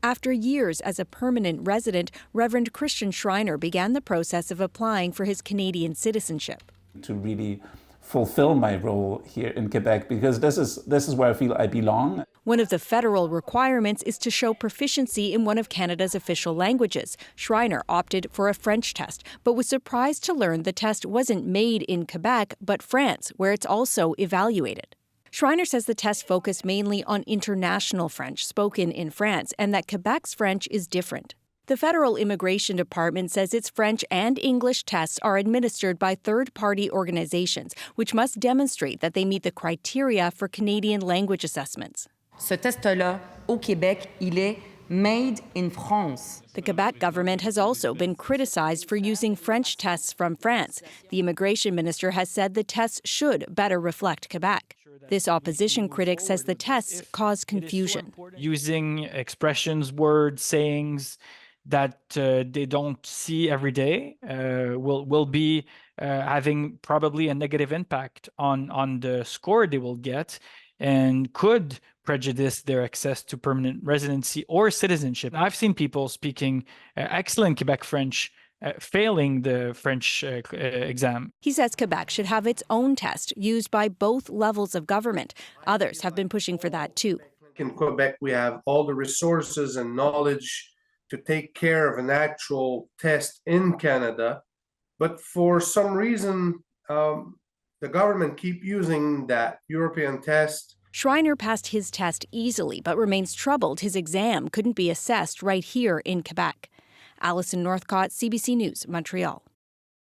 After years as a permanent resident, Reverend Christian Schreiner began the process of applying for his Canadian citizenship. To really fulfill my role here in Quebec, because this is where I feel I belong. One of the federal requirements is to show proficiency in one of Canada's official languages. Schreiner opted for a French test, but was surprised to learn the test wasn't made in Quebec, but France, where it's also evaluated. Schreiner says the test focused mainly on international French spoken in France, and that Quebec's French is different. The Federal Immigration Department says its French and English tests are administered by third-party organizations, which must demonstrate that they meet the criteria for Canadian language assessments. Ce test-là, au Québec, il est made in France. The Quebec government has also been criticized for using French tests from France. The immigration minister has said the tests should better reflect Quebec. This opposition critic says the tests cause confusion. Using expressions, words, sayings that they don't see every day will be having probably a negative impact on the score they will get and could prejudice their access to permanent residency or citizenship. I've seen people speaking excellent Quebec French failing the French exam. He says Quebec should have its own test used by both levels of government. Others have been pushing for that too. In Quebec, we have all the resources and knowledge to take care of an actual test in Canada. But for some reason, the government keep using that European test. Schreiner passed his test easily, but remains troubled his exam couldn't be assessed right here in Quebec. Alison Northcott, CBC News, Montreal.